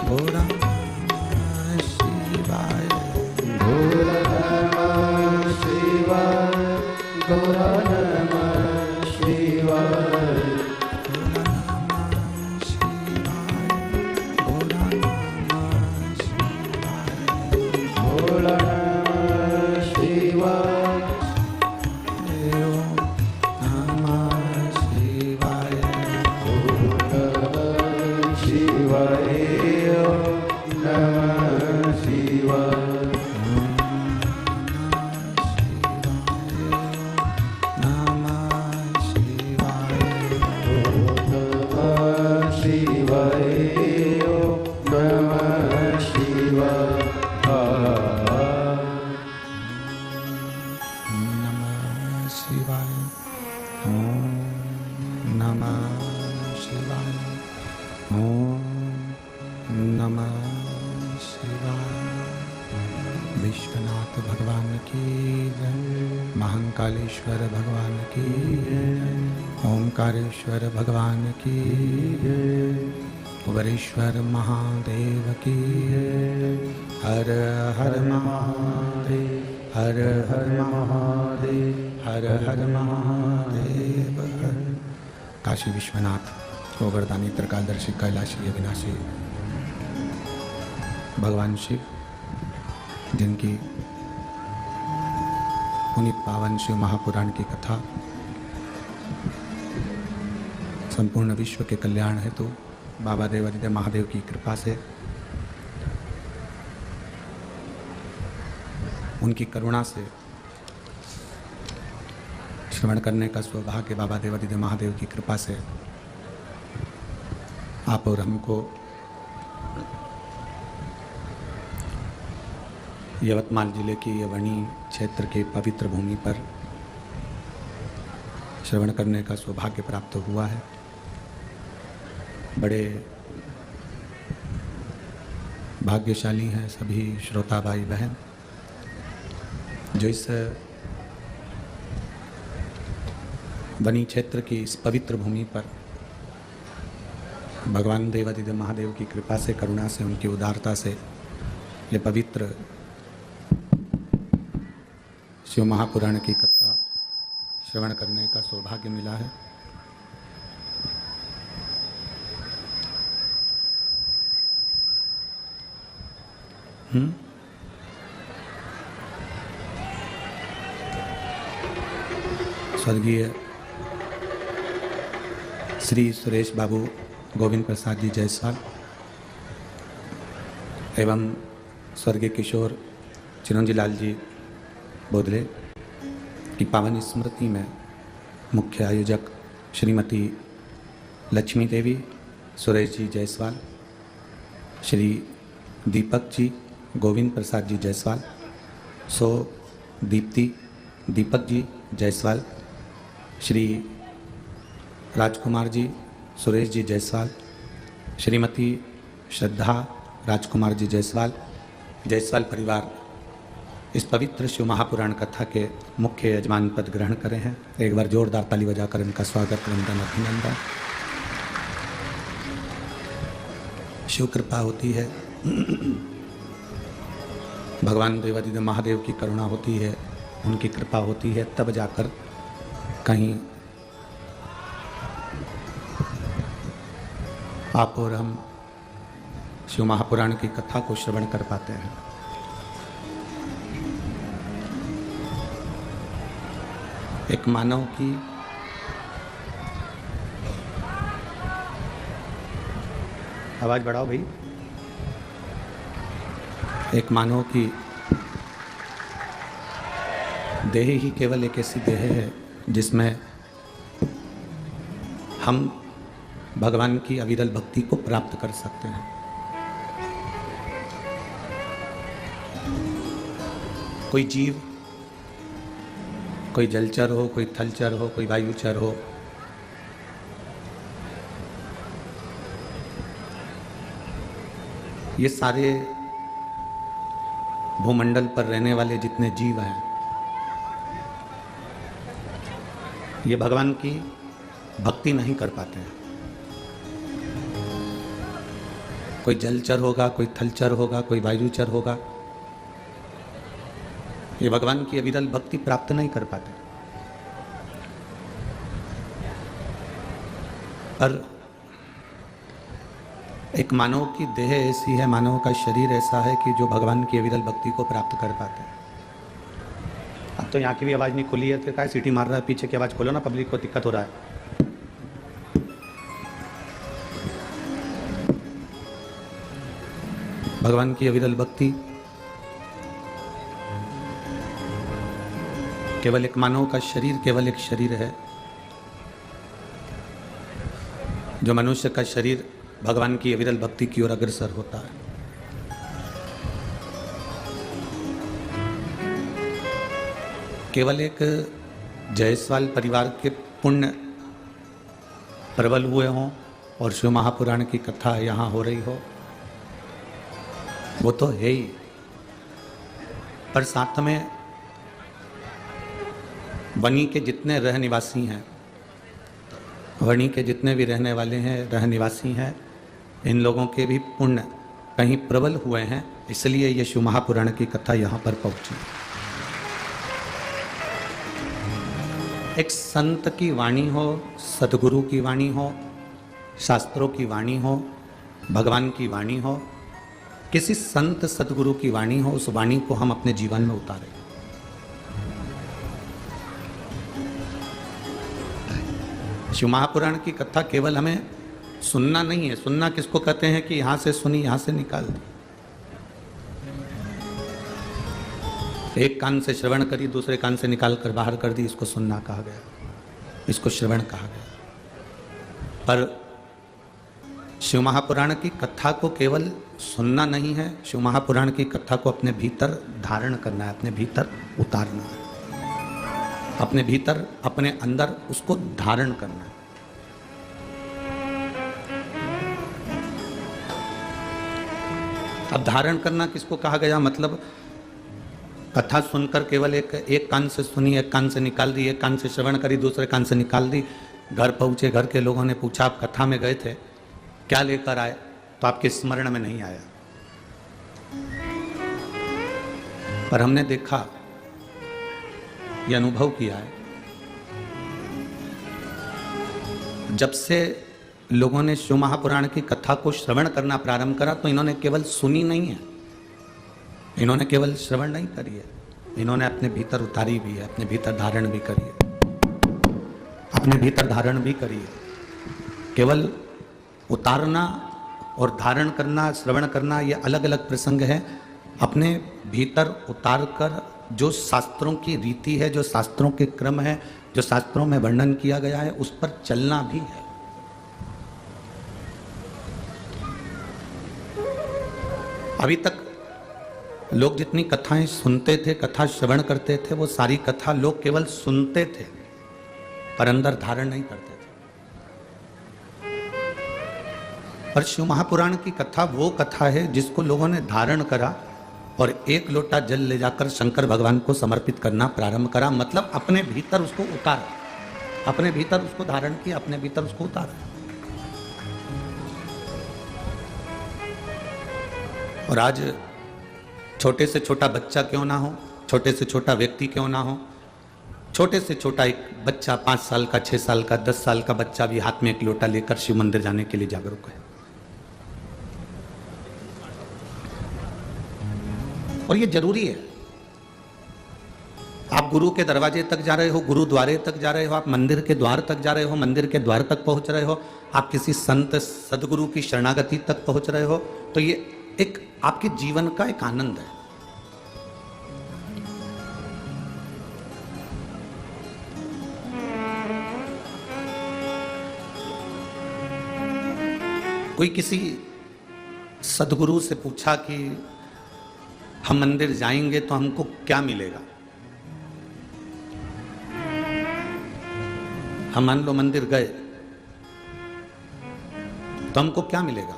भोला नमः शिवाय। भोला नमः शिवाय। भोला नमः शिवाय। भोला नमः शिवाय। भोला नमः शिवाय। ओम नमः शिवाय। शिवाय नमः शिवाय। नमः शिवाय। नमः शिवाय। नमः शिवाय। नमः शिवाय। ओम नमः शिवाय। ओम नमः शिवाय। विश्वनाथ भगवान की जय। महाकालेश्वर भगवान की जय। ओमकारेश्वर भगवान की जय। कुबेरेश्वर महादेव की जय। हर हर महादेव। हर हर महादेव। हर हर महादेव। काशी विश्वनाथ गोवर्धनी त्रिकालदर्शी कैलाशी अविनाशी भगवान शिव, जिनकी पुनीत पावन शिव महापुराण की कथा संपूर्ण विश्व के कल्याण हेतु बाबा देवादिदेव महादेव की कृपा से, उनकी करुणा से श्रवण करने का सौभाग्य बाबा देवादिदेव महादेव की कृपा से आप और हमको यवतमाल जिले की यवनी क्षेत्र के पवित्र भूमि पर श्रवण करने का सौभाग्य प्राप्त हुआ है। बड़े भाग्यशाली हैं सभी श्रोता भाई बहन जो इस वनी क्षेत्र की इस पवित्र भूमि पर भगवान देवादिदेव महादेव की कृपा से, करुणा से, उनकी उदारता से ये पवित्र शिव महापुराण की कथा श्रवण करने का सौभाग्य मिला है। स्वर्गीय श्री सुरेश बाबू गोविंद प्रसाद जी जायसवाल एवं स्वर्गीय किशोर चिरंजी लाल जी बोधले की पावन स्मृति में मुख्य आयोजक श्रीमती लक्ष्मी देवी सुरेश जी जायसवाल, श्री दीपक जी गोविंद प्रसाद जी जायसवाल, सो दीप्ति दीपक जी जायसवाल, श्री राजकुमार जी सुरेश जी जायसवाल, श्रीमती श्रद्धा राजकुमार जी जायसवाल, जायसवाल परिवार इस पवित्र शिव महापुराण कथा के मुख्य यजमान पद ग्रहण करे हैं। एक बार जोरदार ताली बजाकर इनका स्वागत, वंदन, अभिनंदन। शिव कृपा होती है, भगवान देवादिदेव महादेव की करुणा होती है, उनकी कृपा होती है, तब जाकर कहीं आप और हम शिव महापुराण की कथा को श्रवण कर पाते हैं। एक मानव की आवाज बढ़ाओ भाई। एक मानव की देह ही केवल एक ऐसी देह है जिसमें हम भगवान की अविरल भक्ति को प्राप्त कर सकते हैं। कोई जीव, कोई जलचर हो, कोई थलचर हो, कोई वायुचर हो, ये सारे भूमंडल पर रहने वाले जितने जीव हैं, ये भगवान की भक्ति नहीं कर पाते हैं। कोई जलचर होगा, कोई थलचर होगा, कोई वायुचर होगा, ये भगवान की अविरल भक्ति प्राप्त नहीं कर पाते। पर एक मानव की देह ऐसी है, मानव का शरीर ऐसा है कि जो भगवान की अविरल भक्ति को प्राप्त कर पाते हैं। अब तो यहाँ की भी आवाज़ नहीं खुली है, तो क्या सीटी मार रहा है, पीछे की आवाज़ खोलो ना, पब्लिक को दिक्कत हो रहा है। भगवान की अविरल भक्ति केवल एक मानव का शरीर केवल एक शरीर है। जो मनुष्य का शरीर भगवान की अविरल भक्ति की ओर अग्रसर होता है, केवल एक जायसवाल परिवार के पुण्य प्रबल हुए हों और शिव महापुराण की कथा यहाँ हो रही हो, वो तो है ही, पर साथ में वनी के जितने रह निवासी हैं, वनी के जितने भी रहने वाले हैं, रह निवासी हैं, इन लोगों के भी पुण्य कहीं प्रबल हुए हैं, इसलिए ये शिव महापुराण की कथा यहाँ पर पहुँची। एक संत की वाणी हो, सदगुरु की वाणी हो, शास्त्रों की वाणी हो, भगवान की वाणी हो, किसी संत सदगुरु की वाणी हो, उस वाणी को हम अपने जीवन में उतारें। शिव महापुराण की कथा केवल हमें सुनना नहीं है। सुनना किसको कहते हैं कि यहां से सुनी, यहां से निकाल दी। एक कान से श्रवण करी, दूसरे कान से निकाल कर बाहर कर दी, इसको सुनना कहा गया, इसको श्रवण कहा गया। पर शिव महापुराण की कथा को केवल सुनना नहीं है, शिव महापुराण की कथा को अपने भीतर धारण करना है, अपने भीतर उतारना है, अपने भीतर, अपने अंदर उसको धारण करना है। अब धारण करना किसको कहा गया, मतलब कथा सुनकर केवल एक कान से सुनी, एक कान से निकाल दी, एक कान से श्रवण करी, दूसरे कान से निकाल दी। घर पहुंचे, घर के लोगों ने पूछा आप कथा में गए थे, क्या लेकर आए, तो आपके स्मरण में नहीं आया। पर हमने देखा, यह अनुभव किया है, जब से लोगों ने शिव महापुराण की कथा को श्रवण करना प्रारंभ करा, तो इन्होंने केवल सुनी नहीं है, इन्होंने केवल श्रवण नहीं करी है, इन्होंने अपने भीतर उतारी भी है, अपने भीतर धारण भी करी है, अपने भीतर धारण भी करी है। केवल उतारना और धारण करना, श्रवण करना, ये अलग अलग प्रसंग है। अपने भीतर उतार कर जो शास्त्रों की रीति है, जो शास्त्रों के क्रम है, जो शास्त्रों में वर्णन किया गया है, उस पर चलना भी है। अभी तक लोग जितनी कथाएं सुनते थे, कथा श्रवण करते थे, वो सारी कथा लोग केवल सुनते थे पर अंदर धारण नहीं करते थे। पर शिव महापुराण की कथा वो कथा है जिसको लोगों ने धारण करा और एक लोटा जल ले जाकर शंकर भगवान को समर्पित करना प्रारंभ करा, मतलब अपने भीतर उसको उतारा, अपने भीतर उसको धारण किया, अपने भीतर उसको उतारा। और आज छोटे से छोटा बच्चा क्यों ना हो, छोटे से छोटा व्यक्ति क्यों ना हो, छोटे से छोटा एक बच्चा 5 साल का, 6 साल का, 10 साल का बच्चा भी हाथ में एक लोटा लेकर शिव मंदिर जाने के लिए जागरूक है। और ये जरूरी है। आप गुरु के दरवाजे तक जा रहे हो, गुरुद्वारे तक जा रहे हो, आप मंदिर के द्वार तक जा रहे हो, मंदिर के द्वार तक पहुंच रहे हो, आप किसी संत सदगुरु की शरणागति तक पहुंच रहे हो, तो ये एक आपके जीवन का एक आनंद है। कोई किसी सदगुरु से पूछा कि हम मंदिर जाएंगे तो हमको क्या मिलेगा। हम मान लो मंदिर गए तो हमको क्या मिलेगा।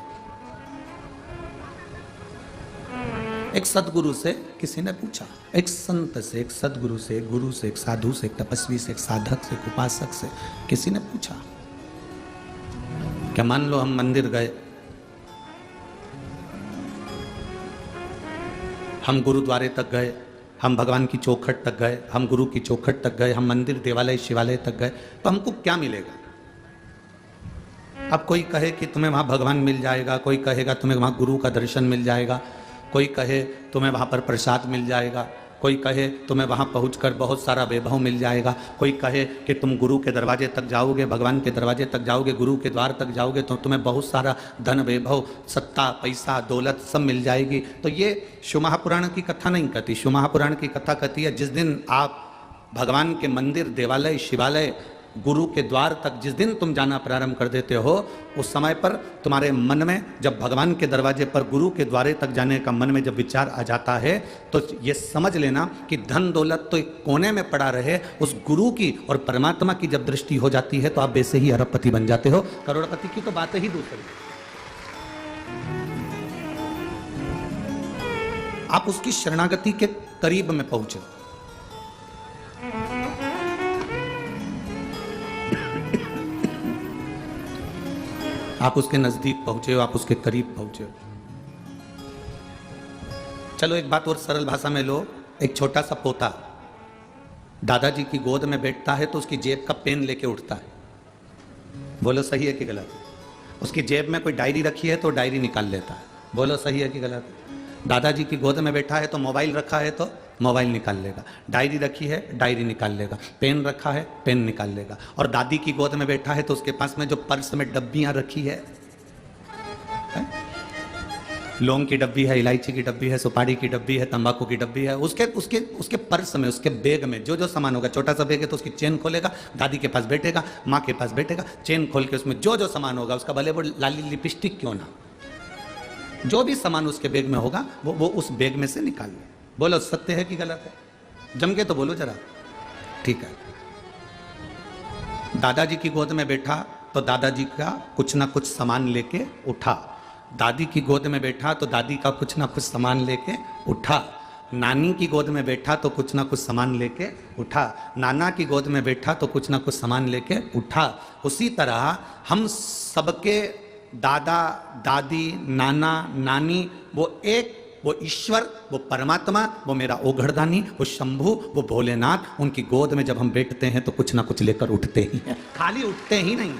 एक सदगुरु से किसी ने पूछा, एक संत से, एक सदगुरु से, एक गुरु से, एक साधु से, एक तपस्वी से, एक साधक से, एक उपासक से किसी ने पूछा, क्या मान लो हम मंदिर गए हम गुरुद्वारे तक गए, हम भगवान की चौखट तक गए, हम गुरु की चौखट तक गए, हम मंदिर देवालय शिवालय तक गए, तो हमको क्या मिलेगा? अब कोई कहे कि तुम्हें वहाँ भगवान मिल जाएगा, कोई कहेगा तुम्हें वहाँ गुरु का दर्शन मिल जाएगा, कोई कहे तुम्हें वहाँ पर प्रसाद मिल जाएगा, कोई कहे तुम्हें वहाँ पहुँचकर बहुत सारा वैभव मिल जाएगा, कोई कहे कि तुम गुरु के दरवाजे तक जाओगे, भगवान के दरवाजे तक जाओगे, गुरु के द्वार तक जाओगे तो तुम्हें बहुत सारा धन वैभव सत्ता पैसा दौलत सब मिल जाएगी। तो ये शिव महापुराण की कथा नहीं कहती। शिव महापुराण की कथा कहती है जिस दिन आप भगवान के मंदिर देवालय शिवालय गुरु के द्वार तक जिस दिन तुम जाना प्रारंभ कर देते हो, उस समय पर तुम्हारे मन में जब भगवान के दरवाजे पर गुरु के द्वारे तक जाने का मन में जब विचार आ जाता है, तो ये समझ लेना कि धन दौलत तो एक कोने में पड़ा रहे, उस गुरु की और परमात्मा की जब दृष्टि हो जाती है तो आप वैसे ही अरबपति बन जाते हो। करोड़पति की तो बात ही दूसरी। आप उसकी शरणागति के करीब में पहुंचे। आप उसके नजदीक पहुंचे हो, आप उसके करीब पहुंचे हो। चलो एक बात और सरल भाषा में लो। एक छोटा सा पोता दादाजी की गोद में बैठता है तो उसकी जेब का पेन लेके उठता है। बोलो सही है कि गलत? उसकी जेब में कोई डायरी रखी है तो डायरी निकाल लेता है। बोलो सही है कि गलत? दादाजी की गोद में बैठा है तो मोबाइल रखा है तो मोबाइल निकाल लेगा, डायरी रखी है डायरी निकाल लेगा, पेन रखा है पेन निकाल लेगा। और दादी की गोद में बैठा है तो उसके पास में जो पर्स में डब्बियां रखी है, लौंग की डब्बी है, इलायची की डब्बी है, सुपारी की डब्बी है, तंबाकू की डब्बी है, उसके उसके उसके पर्स में उसके बैग में जो जो सामान होगा, छोटा सा बैग है तो उसकी चेन खोलेगा, दादी के पास बैठेगा, माँ के पास बैठेगा, चेन खोल के उसमें जो जो सामान होगा उसका, भले वो लाली लिपस्टिक क्यों ना, जो भी सामान उसके बैग में होगा वो उस बैग में से निकाल ले। बोलो सत्य है कि गलत है? जम के तो बोलो जरा। ठीक है। दादाजी की गोद में बैठा तो दादाजी का कुछ ना कुछ सामान लेके उठा, दादी की गोद में बैठा तो दादी का कुछ ना कुछ सामान लेके उठा, नानी की गोद में बैठा तो कुछ ना कुछ सामान लेके उठा, नाना की गोद में बैठा तो कुछ ना कुछ सामान लेके उठा। उसी तरह हम सबके दादा दादी नाना नानी वो एक, वो ईश्वर, वो परमात्मा, वो मेरा ओघड़दानी, वो शंभू, वो भोलेनाथ, उनकी गोद में जब हम बैठते हैं तो कुछ ना कुछ लेकर उठते ही हैं, खाली उठते ही नहीं।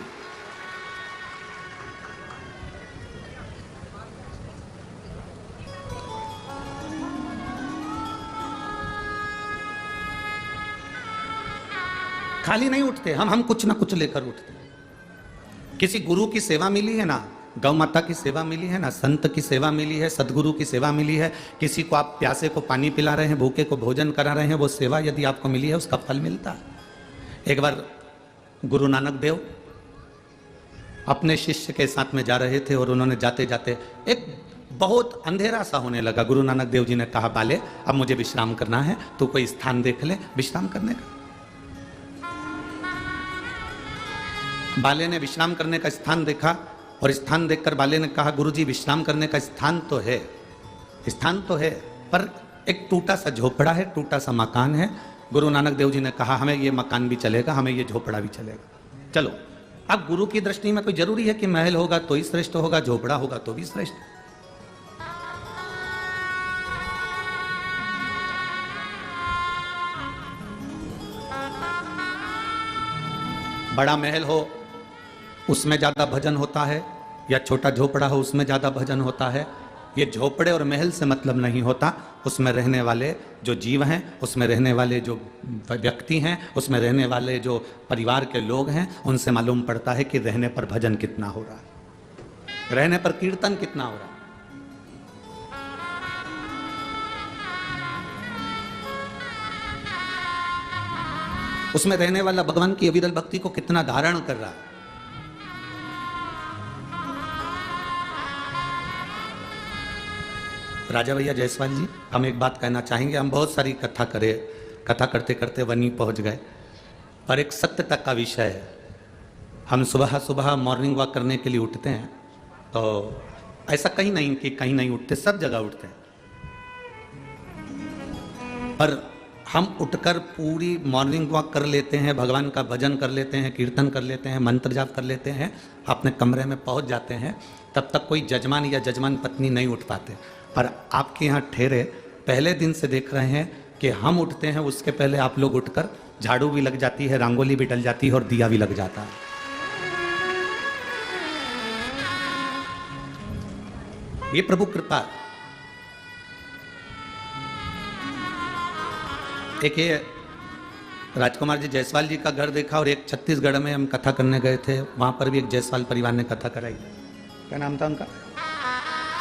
खाली नहीं उठते हम कुछ ना कुछ लेकर उठते हैं। किसी गुरु की सेवा मिली है ना, गौ माता की सेवा मिली है ना, संत की सेवा मिली है, सदगुरु की सेवा मिली है, किसी को आप प्यासे को पानी पिला रहे हैं, भूखे को भोजन करा रहे हैं, वो सेवा यदि आपको मिली है उसका फल मिलता है। एक बार गुरु नानक देव अपने शिष्य के साथ में जा रहे थे और उन्होंने जाते जाते एक बहुत अंधेरा सा होने लगा। गुरु नानक देव जी ने कहा, बाले अब मुझे विश्राम करना है, तो कोई स्थान देख ले विश्राम करने का। बाले ने विश्राम करने का स्थान देखा और स्थान देखकर बाले ने कहा, गुरुजी विश्राम करने का स्थान तो है, स्थान तो है, पर एक टूटा सा झोपड़ा है, टूटा सा मकान है। गुरु नानक देव जी ने कहा, हमें ये मकान भी चलेगा, हमें ये झोपड़ा भी चलेगा। चलो, अब गुरु की दृष्टि में कोई जरूरी है कि महल होगा तो ही श्रेष्ठ होगा, झोपड़ा होगा तो भी श्रेष्ठ। बड़ा महल हो उसमें ज्यादा भजन होता है, या छोटा झोपड़ा हो उसमें ज्यादा भजन होता है। ये झोपड़े और महल से मतलब नहीं होता, उसमें रहने वाले जो जीव हैं, उसमें रहने वाले जो व्यक्ति हैं, उसमें रहने वाले जो परिवार के लोग हैं, उनसे मालूम पड़ता है कि रहने पर भजन कितना हो रहा है, रहने पर कीर्तन कितना हो रहा है। उसमें रहने वाला भगवान की अविरल भक्ति को कितना धारण कर रहा है। राजा भैया जायसवाल जी, हम एक बात कहना चाहेंगे। हम बहुत सारी कथा करते करते वहीं पहुंच गए, पर एक सत्य तक का विषय है। हम सुबह सुबह मॉर्निंग वॉक करने के लिए उठते हैं, तो ऐसा कहीं नहीं कि कहीं नहीं उठते, सब जगह उठते हैं, पर हम उठकर पूरी मॉर्निंग वॉक कर लेते हैं, भगवान का भजन कर लेते हैं, कीर्तन कर लेते हैं, मंत्र जाप कर लेते हैं, अपने कमरे में पहुंच जाते हैं, तब तक कोई जजमान या जजमान पत्नी नहीं उठ पाते। पर आपके यहाँ ठहरे पहले दिन से देख रहे हैं कि हम उठते हैं उसके पहले आप लोग उठकर झाड़ू भी लग जाती है, रंगोली भी डल जाती है और दिया भी लग जाता है। ये प्रभु कृपा। एक ये राजकुमार जी जायसवाल जी का घर देखा और एक छत्तीसगढ़ में हम कथा करने गए थे, वहां पर भी एक जायसवाल परिवार ने कथा कराई। क्या नाम था उनका?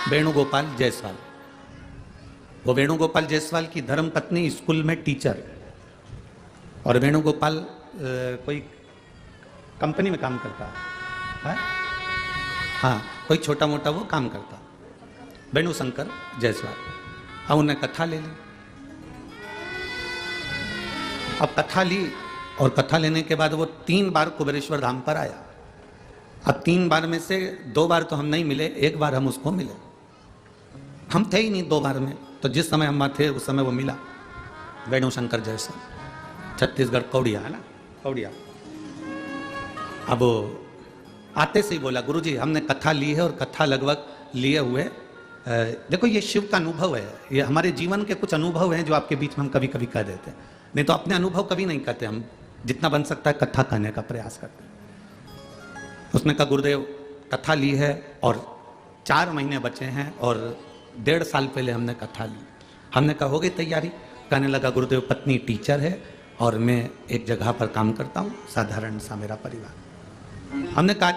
वेणुगोपाल जायसवाल। वो वेणुगोपाल जायसवाल की धर्म पत्नी स्कूल में टीचर, और वेणुगोपाल कोई कंपनी में काम करता है, हाँ कोई छोटा मोटा वो काम करता, वेणु शंकर जायसवाल। अब उन्हें कथा ले ली। अब कथा ली और कथा लेने के बाद वो 3 बार कुबेरेश्वर धाम पर आया। अब 3 बार में से 2 बार तो हम नहीं मिले, 1 बार हम उसको मिले। हम थे ही नहीं 2 बार में, तो जिस समय हम थे उस समय वो मिला। वेणु शंकर जायसवाल, छत्तीसगढ़ कौड़िया है ना, कौड़िया। अब वो आते से ही बोला, गुरुजी हमने कथा ली है और कथा लगभग लिए हुए, देखो ये शिव का अनुभव है, ये हमारे जीवन के कुछ अनुभव हैं जो आपके बीच में हम कभी कभी कह देते हैं, नहीं तो अपने अनुभव कभी नहीं कहते। हम जितना बन सकता है कथा कहने का प्रयास करते हैं। उसने कहा गुरुदेव कथा ली है और 4 महीने बचे हैं और 1.5 साल पहले हमने कथा ली। हमने कहा हो गई तैयारी? कहने लगा गुरुदेव पत्नी टीचर है और मैं एक जगह पर काम करता हूँ, साधारण सा मेरा परिवार। हमने कहा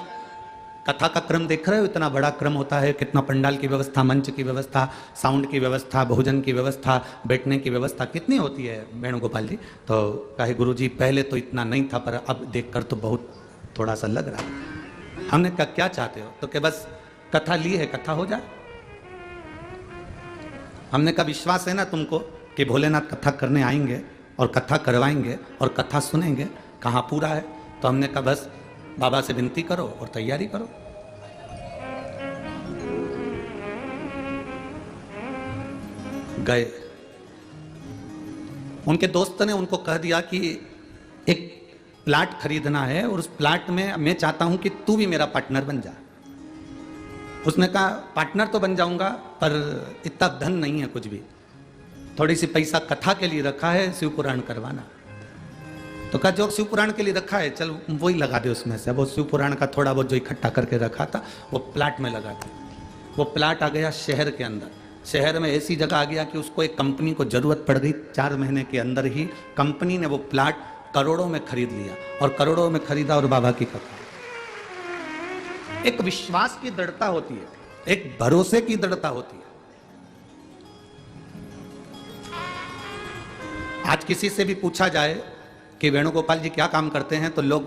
कथा का क्रम देख रहे हो, इतना बड़ा क्रम होता है, कितना पंडाल की व्यवस्था, मंच की व्यवस्था, साउंड की व्यवस्था, भोजन की व्यवस्था, बैठने की व्यवस्था कितनी होती है वेणुगोपाल जी। तो कहे गुरुजी पहले तो इतना नहीं था पर अब देखकर तो बहुत थोड़ा सा लग रहा है। हमने कहा क्या चाहते हो? तो कि बस कथा ली है, कथा हो जाए। हमने कहा विश्वास है ना तुमको कि भोलेनाथ कथा करने आएंगे और कथा करवाएंगे और कथा सुनेंगे? कहाँ पूरा है? तो हमने कहा बस बाबा से विनती करो और तैयारी करो। गए, उनके दोस्त ने उनको कह दिया कि एक प्लाट खरीदना है और उस प्लाट में मैं चाहता हूं कि तू भी मेरा पार्टनर बन जा। उसने कहा पार्टनर तो बन जाऊंगा पर इतना धन नहीं है कुछ भी, थोड़ी सी पैसा कथा के लिए रखा है, शिव पुराण करवाना। तो कहा जो शिव पुराण के लिए रखा है चल वही लगा दे उसमें से। वो शिव पुराण का थोड़ा बहुत जो इकट्ठा करके रखा था वो प्लाट में लगा दे। वो प्लाट आ गया शहर के अंदर। शहर में ऐसी जगह आ गया कि उसको एक कंपनी को जरूरत पड़ गई। 4 महीने के अंदर ही कंपनी ने वो प्लाट करोड़ों में खरीद लिया और करोड़ों में खरीदा और बाबा की कथा। एक विश्वास की दृढ़ता होती है, एक भरोसे की दृढ़ता होती है। आज किसी से भी पूछा जाए कि वेणुगोपाल जी क्या काम करते हैं तो लोग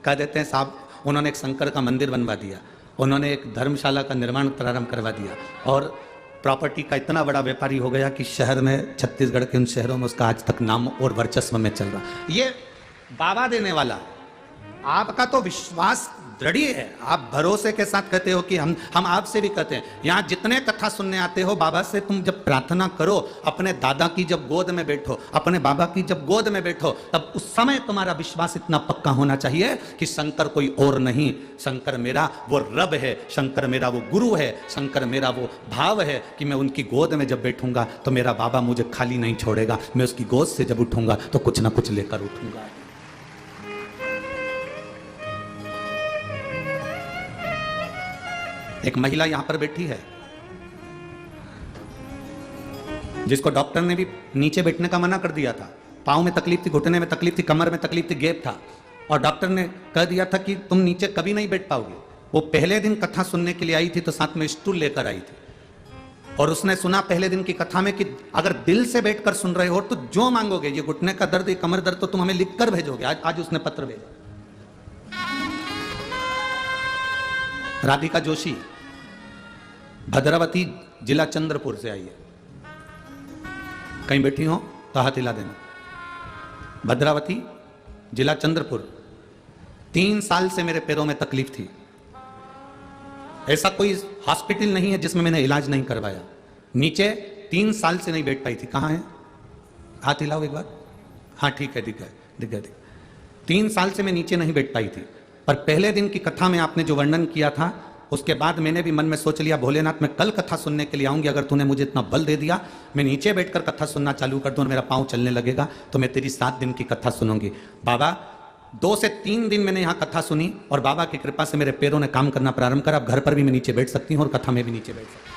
कह देते हैं साहब उन्होंने एक शंकर का मंदिर बनवा दिया, उन्होंने एक धर्मशाला का निर्माण प्रारंभ करवा दिया और प्रॉपर्टी का इतना बड़ा व्यापारी हो गया कि शहर में, छत्तीसगढ़ के उन शहरों में उसका आज तक नाम और वर्चस्व में चल रहा। ये बाबा देने वाला, आपका तो विश्वास दृढ़ है, आप भरोसे के साथ कहते हो कि हम आपसे भी कहते हैं, यहाँ जितने कथा सुनने आते हो बाबा से तुम जब प्रार्थना करो, अपने दादा की जब गोद में बैठो, अपने बाबा की जब गोद में बैठो, तब उस समय तुम्हारा विश्वास इतना पक्का होना चाहिए कि शंकर कोई और नहीं, शंकर मेरा वो रब है, शंकर मेरा वो गुरु है, शंकर मेरा वो भाव है कि मैं उनकी गोद में जब बैठूंगा तो मेरा बाबा मुझे खाली नहीं छोड़ेगा, मैं उसकी गोद से जब उठूंगा तो कुछ ना कुछ लेकर उठूंगा। एक महिला यहां पर बैठी है जिसको डॉक्टर ने भी नीचे बैठने का मना कर दिया था। पांव में तकलीफ थी, घुटने में तकलीफ थी, कमर में तकलीफ थी, गैप था और डॉक्टर ने कह दिया था कि तुम नीचे कभी नहीं बैठ पाओगे। वो पहले दिन कथा सुनने के लिए आई थी तो साथ में स्टूल लेकर आई थी और उसने सुना पहले दिन की कथा में कि अगर दिल से बैठकर सुन रहे हो तो जो मांगोगे, ये घुटने का दर्द, ये कमर दर्द तो तुम हमें लिख कर भेजोगे। आज उसने पत्र भेजा। राधिका जोशी भद्रावती जिला चंद्रपुर से आई है, कहीं बैठी हो तो हाथ हिला देना। भद्रावती जिला चंद्रपुर। 3 साल से मेरे पैरों में तकलीफ थी, ऐसा कोई हॉस्पिटल नहीं है जिसमें मैंने इलाज नहीं करवाया। नीचे 3 साल से नहीं बैठ पाई थी। कहाँ है? हाथ हिलाओ एक बार। हाँ ठीक है, दिख गया। 3 साल से मैं नीचे नहीं बैठ पाई थी, पर पहले दिन की कथा में आपने जो वर्णन किया था उसके बाद मैंने भी मन में सोच लिया, भोलेनाथ मैं कल कथा सुनने के लिए आऊंगी, अगर तूने मुझे इतना बल दे दिया, मैं नीचे बैठकर कथा सुनना चालू कर दूं और मेरा पाँव चलने लगेगा, तो मैं तेरी 7 दिन की कथा सुनूंगी। बाबा 2 से 3 दिन मैंने यहाँ कथा सुनी और बाबा की कृपा से मेरे पैरों ने काम करना प्रारंभ करा। अब घर पर भी मैं नीचे बैठ सकती हूँ और कथा में भी नीचे बैठ सकती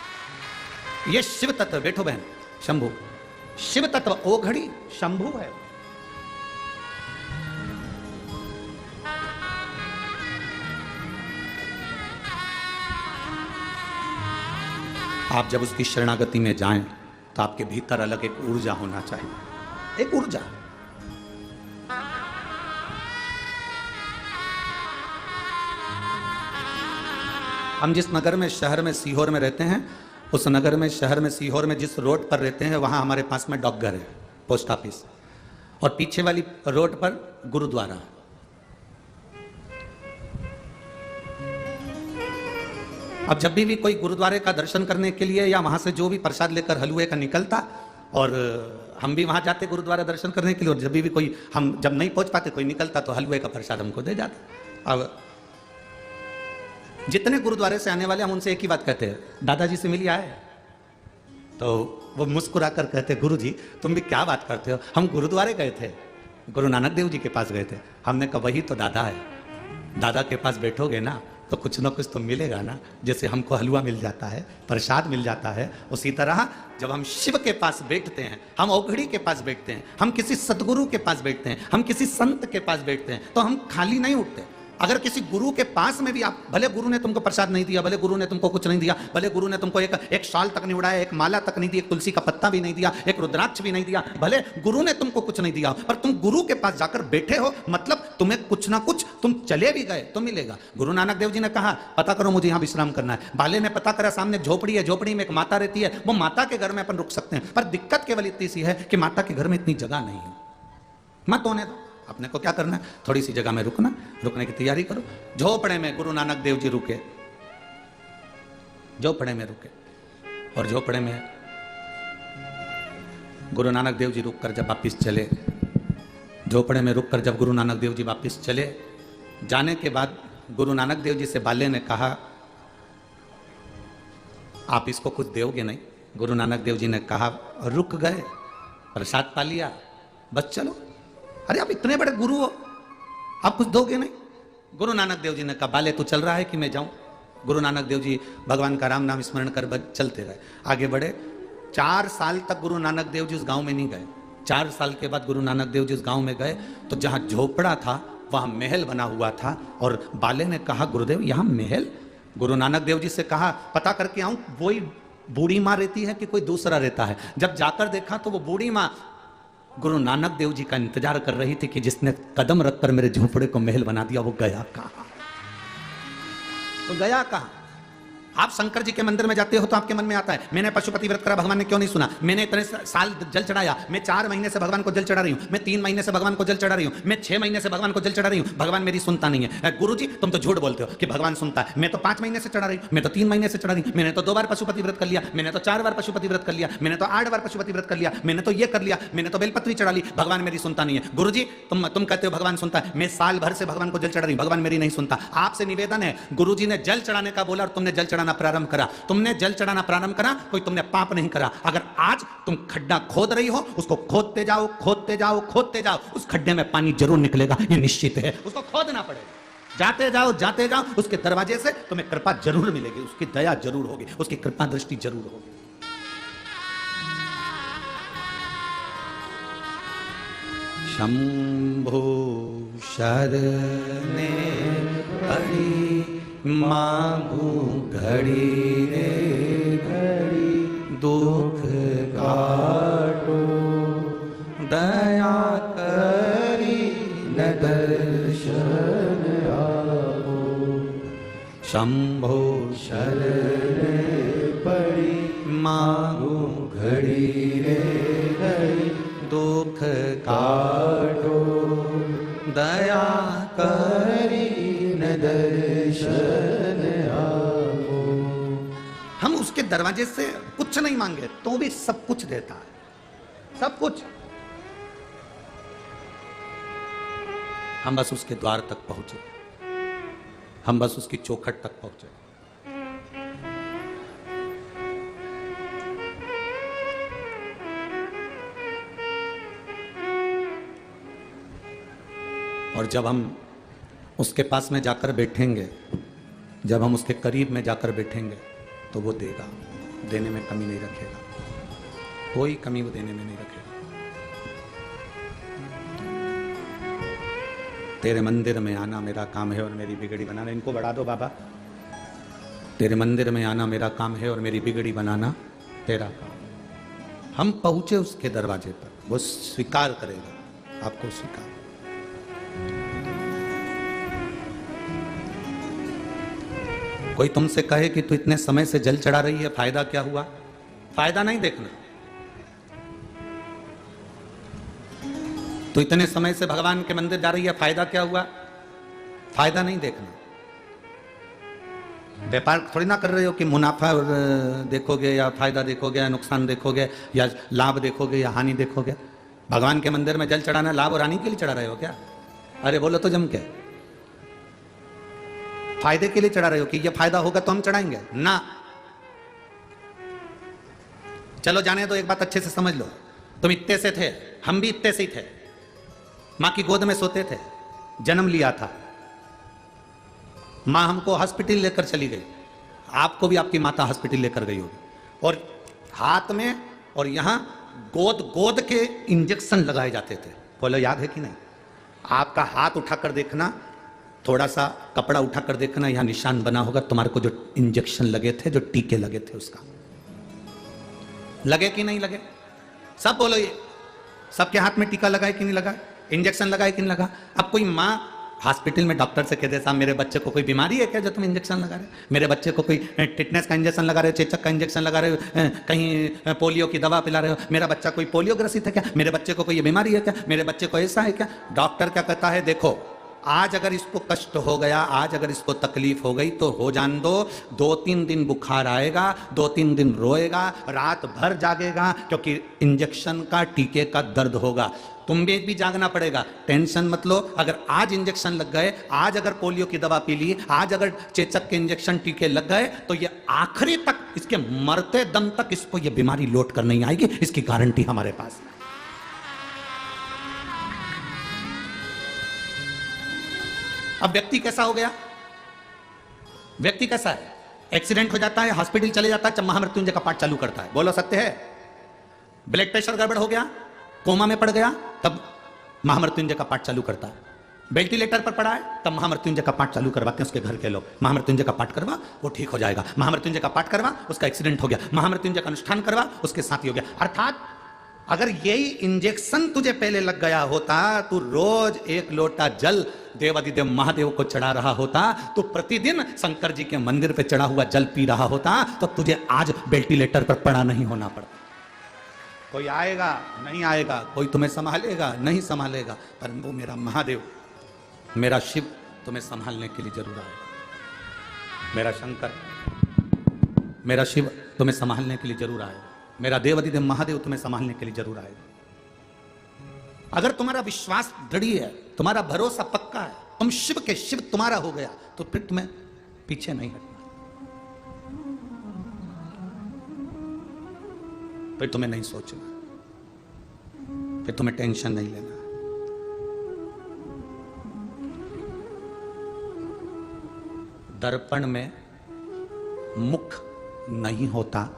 हूँ। ये शिव तत्व, बैठो बहन, शंभु, शिव तत्व ओघड़ी शंभु है। आप जब उसकी शरणागति में जाएं तो आपके भीतर अलग एक ऊर्जा होना चाहिए, एक ऊर्जा। हम जिस नगर में, शहर में, सीहोर में रहते हैं, उस नगर में, शहर में, सीहोर में जिस रोड पर रहते हैं, वहां हमारे पास में डाकघर है, पोस्ट ऑफिस, और पीछे वाली रोड पर गुरुद्वारा। अब जब भी कोई गुरुद्वारे का दर्शन करने के लिए या वहां से जो भी प्रसाद लेकर हलवे का निकलता, और हम भी वहां जाते गुरुद्वारा दर्शन करने के लिए, और जब भी कोई, हम जब नहीं पहुंच पाते, कोई निकलता तो हलवे का प्रसाद हमको दे जाता। अब जितने गुरुद्वारे से आने वाले, हम उनसे एक ही बात कहते हैं, दादाजी से मिलिए आए? तो वो मुस्कुरा कर कहते, गुरु जी तुम भी क्या बात करते हो, हम गुरुद्वारे गए थे, गुरु नानक देव जी के पास गए थे। हमने कहा वही तो दादा है, दादा के पास बैठोगे ना तो कुछ ना कुछ तो मिलेगा ना, जैसे हमको हलवा मिल जाता है, प्रसाद मिल जाता है, उसी तरह जब हम शिव के पास बैठते हैं, हम औघड़ी के पास बैठते हैं, हम किसी सतगुरु के पास बैठते हैं, हम किसी संत के पास बैठते हैं, तो हम खाली नहीं उठते। अगर किसी गुरु के पास में भी आप, भले गुरु ने तुमको प्रसाद नहीं दिया, भले गुरु ने तुमको कुछ नहीं दिया, भले गुरु ने तुमको एक शाल तक नहीं उड़ाया, एक माला तक नहीं दी, एक तुलसी का पत्ता भी नहीं दिया, एक रुद्राक्ष भी नहीं दिया, भले गुरु ने तुमको कुछ नहीं दिया, पर तुम गुरु के पास जाकर बैठे हो, मतलब तुम्हें कुछ ना कुछ, तुम चले भी गए तो मिलेगा। गुरु नानक देव जी ने कहा, पता करो मुझे यहाँ विश्राम करना है। बाले ने पता करा, सामने झोपड़ी है, झोपड़ी में एक माता रहती है, वो माता के घर में अपन रुक सकते हैं, पर दिक्कत केवल इतनी सी है कि माता के घर में इतनी जगह नहीं है। मत होने दो, अपने को क्या करना है, थोड़ी सी जगह में रुकना, रुकने की तैयारी करो। झोपड़े में गुरु नानक देव जी रुके, झोपड़े में रुके, और झोपड़े में गुरु नानक देव जी रुककर जब वापिस चले, झोपड़े में रुककर जब गुरु नानक देव जी वापिस चले, जाने के बाद गुरु नानक देव जी से बाले ने कहा, आप इसको कुछ दोगे नहीं? गुरु नानक देव जी ने कहा, रुक गए, प्रसाद पा लिया, बस चलो। अरे आप इतने बड़े गुरु हो, आप कुछ दोगे नहीं? गुरु नानक देव जी ने कहा, बाले तू चल रहा है कि मैं जाऊं? गुरु नानक देव जी भगवान का राम नाम स्मरण कर चलते रहे, आगे बढ़े। 4 साल तक गुरु नानक देव जी उस गांव में नहीं गए। 4 साल के बाद गुरु नानक देव जी उस गांव में गए तो जहां झोपड़ा था वहां महल बना हुआ था, और बाले ने कहा, गुरुदेव यहां महल? गुरु नानक देव जी से कहा, पता करके आऊं वही बूढ़ी माँ रहती है कि कोई दूसरा रहता है? जब जाकर देखा तो वो बूढ़ी माँ गुरु नानक देव जी का इंतजार कर रही थी कि जिसने कदम रखकर मेरे झोपड़े को महल बना दिया वो गया कहां? तो गया कहां? आप शंकर जी के मंदिर में जाते हो तो आपके मन में आता है, मैंने पशुपति व्रत करा, भगवान ने क्यों नहीं सुना? मैंने इतने साल जल चढ़ाया, मैं 4 महीने से भगवान को जल चढ़ा रही हूं, मैं 3 महीने से भगवान को जल चढ़ा रही हूं, मैं 6 महीने से भगवान को जल चढ़ा रही हूं, भगवान मेरी सुनता नहीं है। गुरु जी तुम तो झूठ बोलते हो कि भगवान सुनता है, मैं तो 5 महीने से चढ़ा रही हूं, मैं तो 3 महीने से चढ़ा रही हूं, मैंने तो 2 बार पशुपति व्रत कर लिया, मैंने तो 4 बार पशुपति व्रत कर लिया, मैंने तो 8 बार पशुपति व्रत कर लिया, मैंने तो ये कर लिया, मैंने तो बेलपत्री चढ़ा ली, भगवान मेरी सुनता नहीं है। गुरु जी तुम कहते हो भगवान सुनता है, मैं साल भर से भगवान को जल चढ़ा रही हूं, भगवान मेरी नहीं सुनता। आपसे निवेदन है, गुरु जी ने जल चढ़ाने का बोला और तुमने जल चढ़ाना प्रारंभ करा, तुमने जल चढ़ाना प्रारंभ करा, कोई तुमने पाप नहीं करा। अगर आज तुम खड्डा खोद रही हो, उसको खोदते जाओ, खोदते जाओ, खोदते जाओ, उस खड्डे में पानी जरूर निकलेगा, ये निश्चित है। उसको खोदना पड़ेगा, जाते जाओ, जाते जाओ, उसके दरवाजे से तुम्हें कृपा जरूर मिलेगी, उसकी दया जरूर होगी, उसकी कृपा दृष्टि जरूर होगी। शंभो शरणे पड़ी मांगू घड़ी रे घड़ी, दुख काटो दया करी न दर्शन आओ। शंभो शरणे पड़ी मांगू घड़ी रे घड़ी, दुख काटो दया करी न दर्शन आओ। हम उसके दरवाजे से कुछ नहीं मांगे तो भी सब कुछ देता है, सब कुछ। हम बस उसके द्वार तक पहुंचे, हम बस उसकी चौखट तक पहुंचे। और जब हम उसके पास में जाकर बैठेंगे, जब हम उसके करीब में जाकर बैठेंगे तो वो देगा, देने में कमी नहीं रखेगा, कोई कमी वो देने में नहीं रखेगा। तेरे मंदिर में आना मेरा काम है और मेरी बिगड़ी बनाना, इनको बढ़ा दो बाबा। तेरे मंदिर में आना मेरा काम है और मेरी बिगड़ी बनाना तेरा काम। हम पहुंचे उसके दरवाजे पर, वो स्वीकार करेगा, आपको स्वीकार। कोई तुमसे कहे कि तू इतने समय से जल चढ़ा रही है, फायदा क्या हुआ? फायदा नहीं देखना। तो इतने समय से भगवान के मंदिर जा रही है, फायदा क्या हुआ? फायदा नहीं देखना। व्यापार थोड़ी ना कर रहे हो कि मुनाफा देखोगे या फायदा देखोगे या नुकसान देखोगे या लाभ देखोगे या हानि देखोगे। भगवान के मंदिर में जल चढ़ाना लाभ और हानि के लिए चढ़ा रहे हो क्या? अरे बोलो तो जम के, फायदे के लिए चढ़ा रहे हो कि ये फायदा होगा तो हम चढ़ाएंगे ना। चलो जाने दो, एक बात अच्छे से समझ लो। तुम इतने से थे, हम भी इतने से ही थे, मां की गोद में सोते थे, जन्म लिया था, मां हमको हॉस्पिटल लेकर चली गई, आपको भी आपकी माता हॉस्पिटल लेकर गई होगी, और हाथ में और यहां गोद गोद के इंजेक्शन लगाए जाते थे। बोलो याद है कि नहीं? आपका हाथ उठाकर देखना, थोड़ा सा कपड़ा उठाकर देखना, यहां निशान बना होगा तुम्हारे को, जो इंजेक्शन लगे थे, जो टीके लगे थे, उसका लगे कि नहीं लगे? सब बोलो ये, सबके हाथ में टीका लगाए कि नहीं लगा, इंजेक्शन लगाए कि नहीं लगा? अब कोई माँ हॉस्पिटल में डॉक्टर से कहते साहब मेरे बच्चे को कोई बीमारी है क्या जो तुम इंजेक्शन लगा रहे हो? मेरे बच्चे को कोई टिटनेस का इंजेक्शन लगा रहे हो, चेचक का इंजेक्शन लगा रहे हो, कहीं पोलियो की दवा पिला रहे हो, मेरा बच्चा कोई पोलियो ग्रसित है क्या, मेरे बच्चे को कोई बीमारी है क्या, मेरे बच्चे को ऐसा है क्या? डॉक्टर क्या कहता है, देखो आज अगर इसको कष्ट हो गया, आज अगर इसको तकलीफ हो गई तो हो जान दो, 2-3 दिन बुखार आएगा, 2-3 दिन रोएगा, रात भर जागेगा, क्योंकि इंजेक्शन का टीके का दर्द होगा। तुम भी जागना पड़ेगा, टेंशन मत लो। अगर आज इंजेक्शन लग गए, आज अगर पोलियो की दवा पी ली, आज अगर चेचक के इंजेक्शन टीके लग गए, तो ये आखिरी तक, इसके मरते दम तक इसको ये बीमारी लौट कर नहीं आएगी, इसकी गारंटी हमारे पास। अब व्यक्ति कैसा हो गया? व्यक्ति कैसा है? एक्सीडेंट हो जाता है, हॉस्पिटल चले जाता है, महामृत्युंजय का पाठ चालू करता है। बोलो सत्य है? ब्लड प्रेशर गड़बड़ हो गया, कोमा में पड़ गया, तब महामृत्युंजय का पाठ चालू करता है। वेंटिलेटर पर पड़ा है, तब महामृत्युंजय का पाठ चालू करवाते हैं उसके घर के लोग। महामृत्युंजय का पाठ करवा, वो ठीक हो जाएगा। महामृत्युंजय का पाठ करवा, उसका एक्सीडेंट हो गया। महामृत्युंजय का अनुष्ठान करवा, उसके साथ ही हो गया। अर्थात अगर यही इंजेक्शन तुझे पहले लग गया होता, तू रोज 1 लोटा जल देवादिदेव महादेव को चढ़ा रहा होता, तो प्रतिदिन शंकर जी के मंदिर पे चढ़ा हुआ जल पी रहा होता, तो तुझे आज वेंटिलेटर पर पड़ा नहीं होना पड़ता। कोई आएगा नहीं आएगा, कोई तुम्हें संभालेगा नहीं संभालेगा, पर वो मेरा महादेव, मेरा शिव तुम्हें संभालने के लिए जरूर आएगा। मेरा शंकर, मेरा शिव तुम्हें संभालने के लिए जरूर आएगा। मेरा देवादिदेव महादेव तुम्हें संभालने के लिए जरूर आएगा। अगर तुम्हारा विश्वास दृढ़ है, तुम्हारा भरोसा पक्का है, तुम शिव के शिव तुम्हारा हो गया, तो फिर तुम्हें पीछे नहीं हटना, फिर तुम्हें नहीं सोचना, फिर तुम्हें टेंशन नहीं लेना। दर्पण में मुख नहीं होता,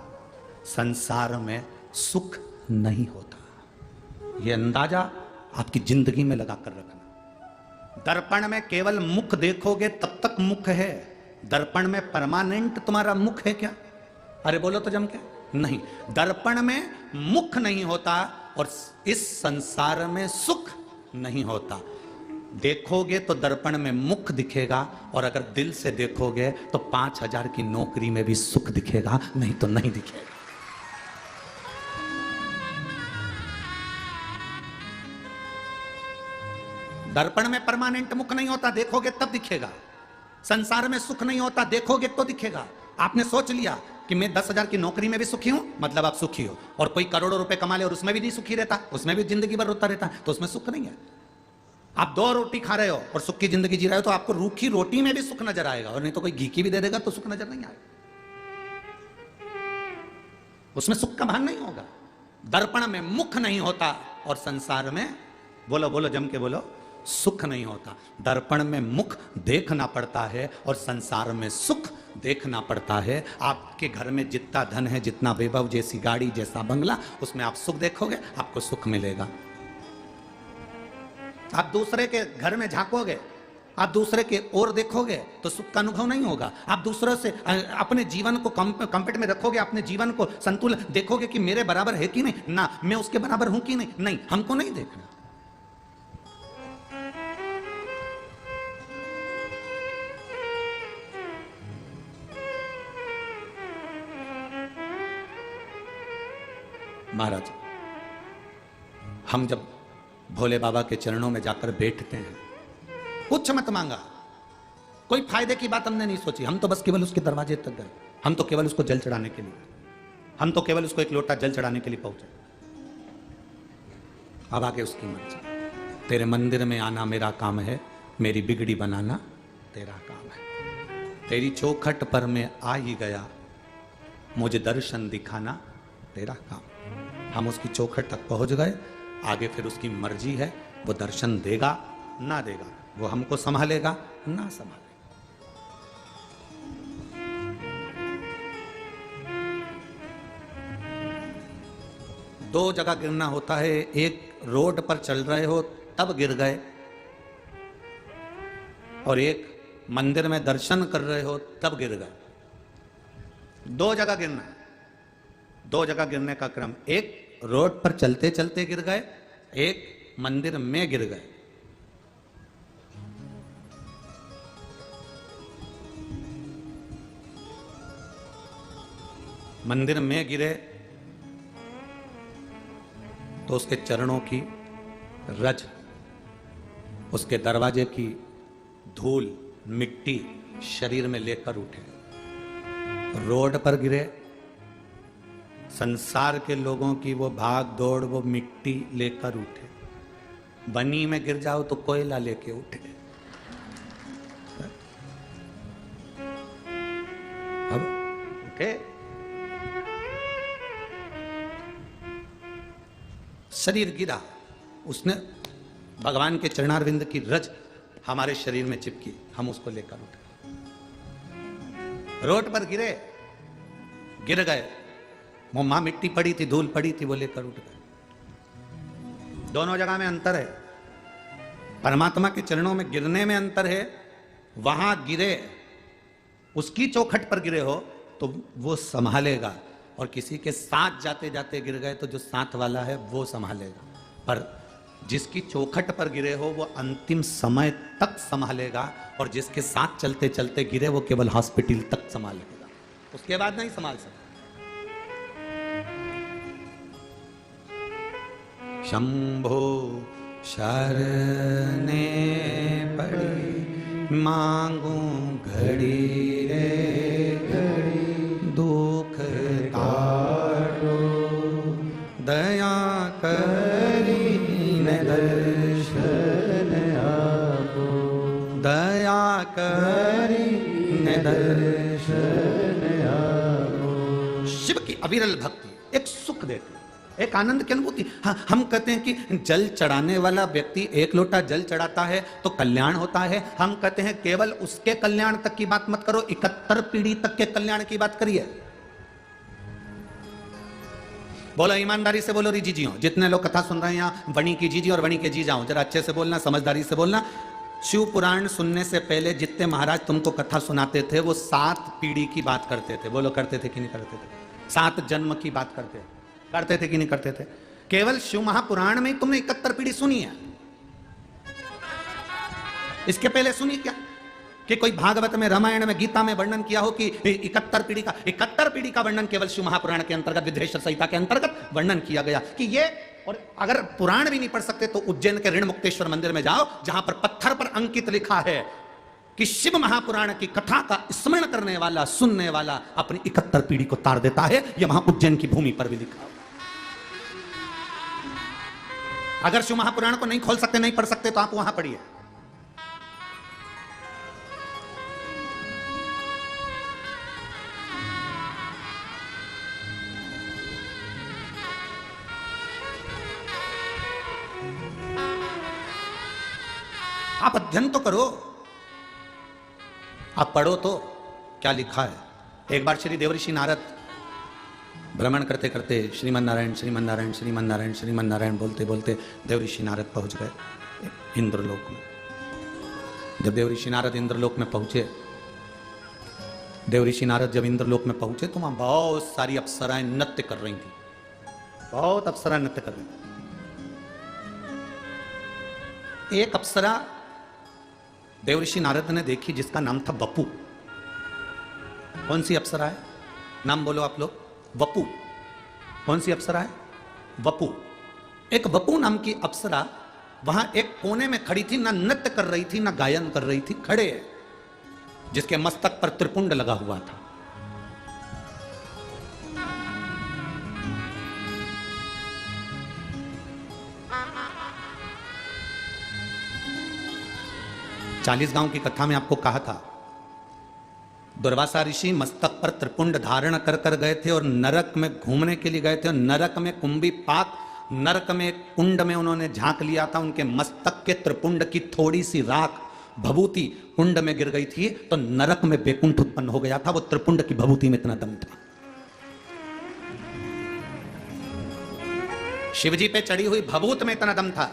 संसार में सुख नहीं होता। यह अंदाजा आपकी जिंदगी में लगाकर रखना। दर्पण में केवल मुख देखोगे तब तक मुख है, दर्पण में परमानेंट तुम्हारा मुख है क्या? अरे बोलो तो जम के, नहीं। दर्पण में मुख नहीं होता और इस संसार में सुख नहीं होता। देखोगे तो दर्पण में मुख दिखेगा, और अगर दिल से देखोगे तो 5000 की नौकरी में भी सुख दिखेगा, नहीं तो नहीं दिखेगा। दर्पण में परमानेंट मुख नहीं होता, देखोगे तब दिखेगा। संसार में सुख नहीं होता, देखोगे तो दिखेगा। आपने सोच लिया कि मैं 10,000 की नौकरी में भी सुखी हूं, मतलब आप सुखी हो, और कोई करोड़ों रुपए कमा ले और उसमें भी नहीं सुखी रहता, उसमें भी जिंदगी भर रोता रहता है, तो उसमें सुख नहीं है। आप 2 रोटी खा रहे हो और सुख की जिंदगी जी रहे हो, तो आपको रूखी रोटी में भी सुख नजर आएगा, और नहीं तो कोई घी की भी दे देगा तो सुख नजर नहीं आएगा, उसमें सुख का भान नहीं होगा। दर्पण में मुख नहीं होता और संसार में, बोलो बोलो जम के बोलो, सुख नहीं होता। दर्पण में मुख देखना पड़ता है और संसार में सुख देखना पड़ता है। आपके घर में जितना धन है, जितना वैभव, जैसी गाड़ी, जैसा बंगला, उसमें आप सुख देखोगे, आपको सुख मिलेगा। आप दूसरे के घर में झांकोगे, आप दूसरे के ओर देखोगे तो सुख का अनुभव नहीं होगा। आप दूसरों से अपने जीवन को कंपेट में रखोगे, अपने जीवन को संतुलन देखोगे कि मेरे बराबर है कि नहीं, ना मैं उसके बराबर हूं कि नहीं, नहीं, हमको नहीं देखना। महाराज, हम जब भोले बाबा के चरणों में जाकर बैठते हैं, कुछ मत मांगा, कोई फायदे की बात हमने नहीं सोची, हम तो बस केवल उसके दरवाजे तक गए, हम तो केवल उसको जल चढ़ाने के लिए, हम तो केवल उसको एक लोटा जल चढ़ाने के लिए पहुंचे। अब आगे उसकी मर्जी। तेरे मंदिर में आना मेरा काम है, मेरी बिगड़ी बनाना तेरा काम है। तेरी चौखट पर मैं आ ही गया, मुझे दर्शन दिखाना तेरा काम। हम उसकी चौखट तक पहुंच गए, आगे फिर उसकी मर्जी है, वो दर्शन देगा ना देगा, वो हमको संभालेगा ना संभालेगा। दो जगह गिरना होता है, एक रोड पर चल रहे हो तब गिर गए, और एक मंदिर में दर्शन कर रहे हो तब गिर गए। दो जगह गिरना है, दो जगह गिरने का क्रम, एक रोड पर चलते चलते गिर गए, एक मंदिर में गिर गए। मंदिर में गिरे तो उसके चरणों की रज, उसके दरवाजे की धूल, मिट्टी शरीर में लेकर उठे। रोड पर गिरे, संसार के लोगों की वो भाग दौड़, वो मिट्टी लेकर उठे। बनी में गिर जाओ तो कोयला लेके उठे। अब उठे, शरीर गिरा, उसने भगवान के चरणारविंद की रज हमारे शरीर में चिपकी, हम उसको लेकर उठे। रोड पर गिरे, गिर गए, मुंह मिट्टी पड़ी थी, धूल पड़ी थी, वो लेकर उठ गए। दोनों जगह में अंतर है। परमात्मा के चरणों में गिरने में अंतर है, वहां गिरे, उसकी चौखट पर गिरे हो तो वो संभालेगा, और किसी के साथ जाते जाते गिर गए तो जो साथ वाला है वो संभालेगा। पर जिसकी चौखट पर गिरे हो वो अंतिम समय तक संभालेगा, और जिसके साथ चलते चलते गिरे वो केवल हॉस्पिटल तक संभालेगा, उसके बाद नहीं संभाल सकता। शंभो शरणे पड़ी, मांगू घड़ी रे घड़ी, दुख काटो दया करी न दर्शन आपो, दया करी न दर्शन आपो। शिव की अविरल भक्ति एक सुख देती, एक आनंद की अनुभूति। हाँ, हम कहते हैं कि जल चढ़ाने वाला व्यक्ति एक लोटा जल चढ़ाता है तो कल्याण होता है। हम कहते हैं केवल उसके कल्याण तक की बात मत करो, 71 पीढ़ी तक के कल्याण की बात करिए। बोलो ईमानदारी से बोलो री जीजियो, जितने लोग कथा सुन रहे हैं यहाँ, वणी की जीजी और वणी के जी जाओ, जरा अच्छे से बोलना, समझदारी से बोलना। शिव पुराण सुनने से पहले जितने महाराज तुमको कथा सुनाते थे वो 7 पीढ़ी की बात करते थे। बोलो करते थे कि नहीं करते थे? 7 जन्म की बात करते थे कि नहीं करते थे? केवल शिव महापुराण में ही तुमने 71 पीढ़ी सुनी है, इसके पहले सुनी क्या? कि कोई भागवत में, रामायण में, गीता में वर्णन किया हो कि 71 पीढ़ी का वर्णन केवल शिव महापुराण के अंतर्गत, विद्वेश्वर संहिता के अंतर्गत वर्णन किया गया कि ये। और अगर पुराण भी नहीं पढ़ सकते तो उज्जैन के ऋण मुक्तेश्वर मंदिर में जाओ, जहां पर पत्थर पर अंकित लिखा है कि शिव महापुराण की कथा का स्मरण करने वाला, सुनने वाला अपनी 71 पीढ़ी को तार देता है। यह वहां उज्जैन की भूमि पर भी लिखा। अगर शिव महापुराण को नहीं खोल सकते, नहीं पढ़ सकते, तो आप वहां पढ़िए। आप अध्ययन तो करो, आप पढ़ो तो क्या लिखा है। एक बार श्री देवऋषि नारद भ्रमण करते करते श्रीमन नारायण श्रीमन नारायण श्रीमन नारायण श्रीमन नारायण बोलते बोलते देवऋषि नारद पहुंच गए इंद्रलोक में। जब देवऋषि नारद इंद्रलोक में पहुंचे, देवऋषि नारद जब इंद्रलोक में पहुंचे तो वहां बहुत सारी अप्सराएं नृत्य कर रही थी, बहुत अप्सराएं नृत्य कर रही थी। एक अप्सरा देवऋषि नारद ने देखी जिसका नाम था वपु। कौन सी अप्सरा है? नाम बोलो आप लोग। वपु। कौन सी अप्सरा है? वपु। एक वपु नाम की अप्सरा वहां एक कोने में खड़ी थी, ना नृत्य कर रही थी ना गायन कर रही थी, खड़े है, जिसके मस्तक पर त्रिपुंड लगा हुआ था। चालीस गांव की कथा में आपको कहा था, दुर्वासा ऋषि मस्तक पर त्रिपुंड धारण कर कर गए थे और नरक में घूमने के लिए गए थे। और नरक में कुंभी पाक, नरक में कुंड में उन्होंने झांक लिया था। उनके मस्तक के त्रिपुंड की थोड़ी सी राख भभूति कुंड में गिर गई थी, तो नरक में बेकुंठ उत्पन्न हो गया था। वो त्रिपुंड की भभूति में इतना दम था। शिवजी पे चढ़ी हुई भभूत में इतना दम था